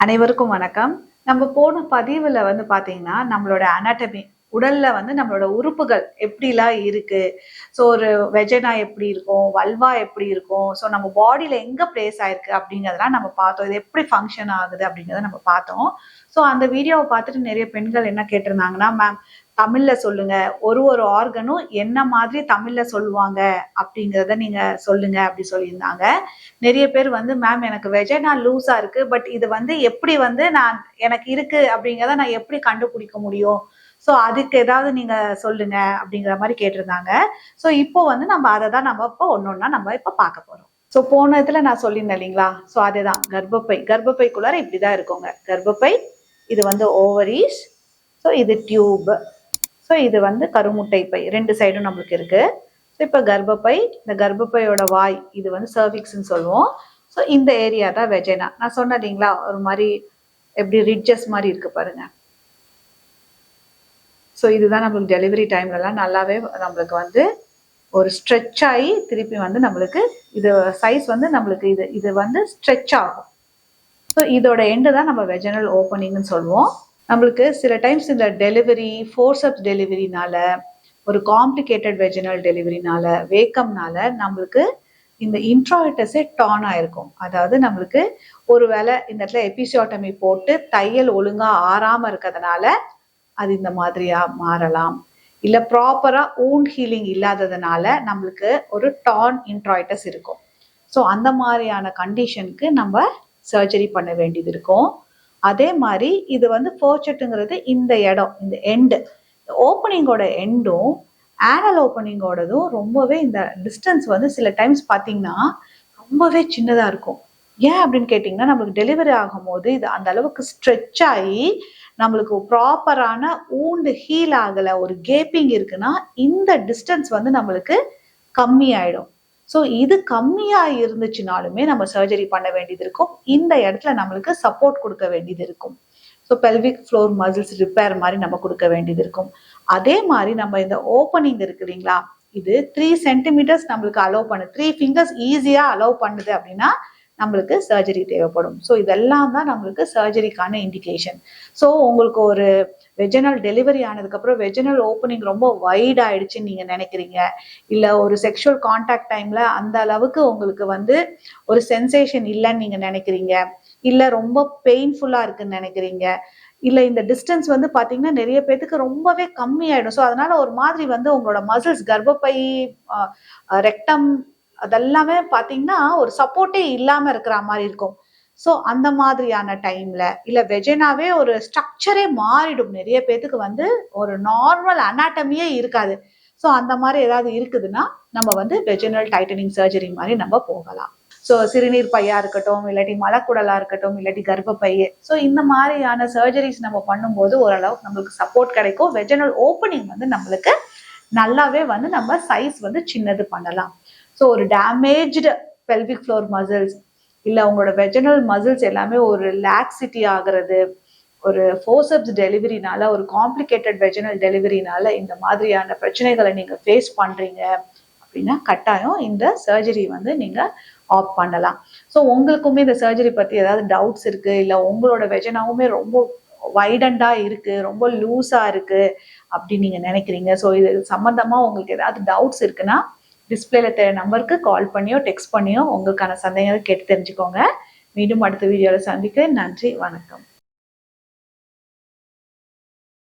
அனைவருக்கும் வணக்கம். நம்ம போன பதிவுல பாத்தீங்கன்னா, நம்மளோட அனாட்டமி உடல்ல நம்மளோட உறுப்புகள் எப்படிலாம் இருக்கு. ஸோ ஒரு வெஜைனா எப்படி இருக்கும், வல்வா எப்படி இருக்கும், ஸோ நம்ம பாடியில எங்க பிளேஸ் ஆயிருக்கு அப்படிங்கிறதெல்லாம் நம்ம பார்த்தோம். இது எப்படி ஃபங்க்ஷன் ஆகுது அப்படிங்கிறத நம்ம பார்த்தோம். ஸோ அந்த வீடியோவை பார்த்துட்டு நிறைய பெண்கள் என்ன கேட்டிருந்தாங்கன்னா, மேம் தமிழ்ல சொல்லுங்க. ஒரு ஒரு ஆர்கனும் என்ன மாதிரி தமிழ்ல சொல்லுவாங்க அப்படிங்கிறத நீங்க சொல்லுங்க அப்படி சொல்லியிருந்தாங்க. நிறைய பேர் மேம் எனக்கு வெஜைனா லூஸா இருக்கு. பட் இது எப்படி நான் எனக்கு இருக்கு அப்படிங்கிறத நான் எப்படி கண்டுபிடிக்க முடியும்? ஸோ அதுக்கு ஏதாவது நீங்க சொல்லுங்க அப்படிங்கிற மாதிரி கேட்டிருந்தாங்க. ஸோ இப்போ நம்ம அதை தான் நம்ம இப்போ ஒன்னொன்னா நம்ம இப்போ பார்க்க போறோம். ஸோ போன இதுல நான் சொல்லியிருந்தேன் இல்லைங்களா? ஸோ அதுதான் கர்ப்பப்பை. கர்ப்பப்பைக்குள்ளார இப்படிதான் இருக்குங்க. கர்ப்பப்பை, இது ஓவரீஸ், ஸோ இது டியூப், ஸோ இது கருமுட்டை பை. ரெண்டு சைடும் நம்மளுக்கு இருக்கு. ஸோ இப்போ கர்ப்பப்பை, இந்த கர்ப்பப்பையோட வாய் இது சர்விக்ஸ்ன்னு சொல்லுவோம். ஸோ இந்த ஏரியா தான் வெஜைனா. நான் சொன்னேன் இல்லைங்களா, ஒரு மாதிரி எப்படி ரிட்ஜஸ் மாதிரி இருக்கு பாருங்க. ஸோ இதுதான் நம்மளுக்கு டெலிவரி டைம்லலாம் நல்லாவே நம்மளுக்கு ஒரு ஸ்ட்ரெச் ஆகி திருப்பி நம்மளுக்கு இது சைஸ் நம்மளுக்கு இது ஸ்ட்ரெச் ஆகும். ஸோ இதோட எண்டு தான் நம்ம வெஜினல் ஓப்பனிங்னு சொல்லுவோம். நம்மளுக்கு சில டைம்ஸ் இந்த டெலிவரி, ஃபோர்சப்ஸ் டெலிவரினால, ஒரு காம்ப்ளிகேட்டட் வெஜினல் டெலிவரினால, வேக்கம்னால நம்மளுக்கு இந்த இன்ட்ராய்டஸே டான் ஆயிருக்கும். அதாவது நம்மளுக்கு ஒருவேளை இந்த இடத்துல எபிசியோட்டமி போட்டு தையல் ஒழுங்கா ஆறாம இருக்கிறதுனால அது இந்த மாதிரியா மாறலாம். இல்ல ப்ராப்பரா வூண்ட் ஹீலிங் இல்லாததுனால நம்மளுக்கு ஒரு டான் இன்ட்ராய்டஸ் இருக்கும். ஸோ அந்த மாதிரியான கண்டிஷனுக்கு நம்ம சர்ஜரி பண்ண வேண்டியது இருக்கும். அதே மாதிரி இது ஃபோர்செட்டுங்கிறது இந்த இடம், இந்த எண்டு, ஓப்பனிங்கோட எண்டும் ஆனல் ஓப்பனிங்கோடதும் ரொம்பவே இந்த டிஸ்டன்ஸ் சில டைம்ஸ் பார்த்தீங்கன்னா ரொம்பவே சின்னதாக இருக்கும். ஏன் அப்படின்னு கேட்டிங்கன்னா, நம்மளுக்கு டெலிவரி ஆகும் போது இது அந்த அளவுக்கு ஸ்ட்ரெச் ஆகி நம்மளுக்கு ப்ராப்பரான ஊண்டு ஹீல் ஆகலை, ஒரு கேப்பிங் இருக்குன்னா இந்த டிஸ்டன்ஸ் நம்மளுக்கு கம்மி ஆயிடும். ஸோ இது கம்மியாக இருந்துச்சுனாலுமே நம்ம சர்ஜரி பண்ண வேண்டியது இருக்கும். இந்த இடத்துல நம்மளுக்கு சப்போர்ட் கொடுக்க வேண்டியது இருக்கும். So pelvic floor muscles repair மாதிரி நம்ம கொடுக்க வேண்டியது இருக்கும். அதே மாதிரி நம்ம இந்த ஓப்பனிங் இருக்கு இல்லைங்களா, இது 3 சென்டிமீட்டர்ஸ் நம்மளுக்கு அலோவ் பண்ணு, 3 ஃபிங்கர்ஸ் ஈஸியாக அலோவ் பண்ணுது அப்படின்னா நம்மளுக்கு சர்ஜரி தேவைப்படும். ஸோ இதெல்லாம் தான் நம்மளுக்கு சர்ஜரிக்கான இண்டிகேஷன். ஸோ உங்களுக்கு ஒரு வெஜினல் டெலிவரி ஆனதுக்கப்புறம் வெஜினல் ஓப்பனிங் ரொம்ப வைட் ஆயிடுச்சுன்னு நீங்க நினைக்கிறீங்க, இல்லை ஒரு செக்ஷுவல் கான்டாக்ட் டைம்ல அந்த அளவுக்கு உங்களுக்கு ஒரு சென்சேஷன் இல்லைன்னு நீங்க நினைக்கிறீங்க, இல்லை ரொம்ப பெயின்ஃபுல்லா இருக்குன்னு நினைக்கிறீங்க, இல்லை இந்த டிஸ்டன்ஸ் பார்த்தீங்கன்னா நிறைய பேத்துக்கு ரொம்பவே கம்மி ஆயிடும். ஸோ அதனால ஒரு மாதிரி உங்களோட மசில்ஸ், கர்ப்பப்பை, ரெக்டம் அதெல்லாமே பார்த்தீங்கன்னா ஒரு சப்போர்ட்டே இல்லாம இருக்கிற மாதிரி இருக்கும். ஸோ அந்த மாதிரியான டைம்ல இல்லை வெஜைனாவே ஒரு ஸ்ட்ரக்சரே மாறிடும். நிறைய பேத்துக்கு ஒரு நார்மல் அனாட்டமியே இருக்காது. ஸோ அந்த மாதிரி ஏதாவது இருக்குதுன்னா நம்ம வெஜினல் டைட்டனிங் சர்ஜரி மாதிரி நம்ம போகலாம். ஸோ சிறுநீர் பையா இருக்கட்டும், இல்லாட்டி மலக்குடலா இருக்கட்டும், இல்லாட்டி கர்ப்பப்பையே, ஸோ இந்த மாதிரியான சர்ஜரிஸ் நம்ம பண்ணும்போது ஓரளவுக்கு நம்மளுக்கு சப்போர்ட் கிடைக்கும். வெஜினல் ஓப்பனிங் நம்மளுக்கு நல்லாவே நம்ம சைஸ் சின்னது பண்ணலாம். ஸோ ஒரு டேமேஜ்டு பெல்விக் ஃப்ளோர் மசில்ஸ், இல்லை உங்களோட வெஜினல் மசில்ஸ் எல்லாமே ஒரு லாக்சிட்டி ஆகிறது, ஒரு ஃபோர்சப்ஸ் டெலிவரினால, ஒரு காம்ப்ளிகேட்டட் வெஜினல் டெலிவரினால இந்த மாதிரியான பிரச்சனைகளை நீங்கள் ஃபேஸ் பண்ணுறீங்க அப்படின்னா கட்டாயம் இந்த சர்ஜரி நீங்கள் ஆப் பண்ணலாம். ஸோ உங்களுக்குமே இந்த சர்ஜரி பற்றி ஏதாவது டவுட்ஸ் இருக்குது, இல்லை உங்களோட வெஜினாவுமே ரொம்ப வைடண்டாக இருக்குது, ரொம்ப லூஸாக இருக்குது அப்படின்னு நீங்கள் நினைக்கிறீங்க, ஸோ இது சம்மந்தமாக உங்களுக்கு ஏதாவது டவுட்ஸ் இருக்குன்னா டிஸ்பிளேல தெரிய நம்பருக்கு கால் பண்ணியோ டெக்ஸ்ட் பண்ணியோ உங்களுக்கான சந்தேகங்களை கேட்டு தெரிஞ்சுக்கோங்க. மீண்டும் அடுத்த வீடியோவில் சந்திக்கிறேன். நன்றி, வணக்கம்.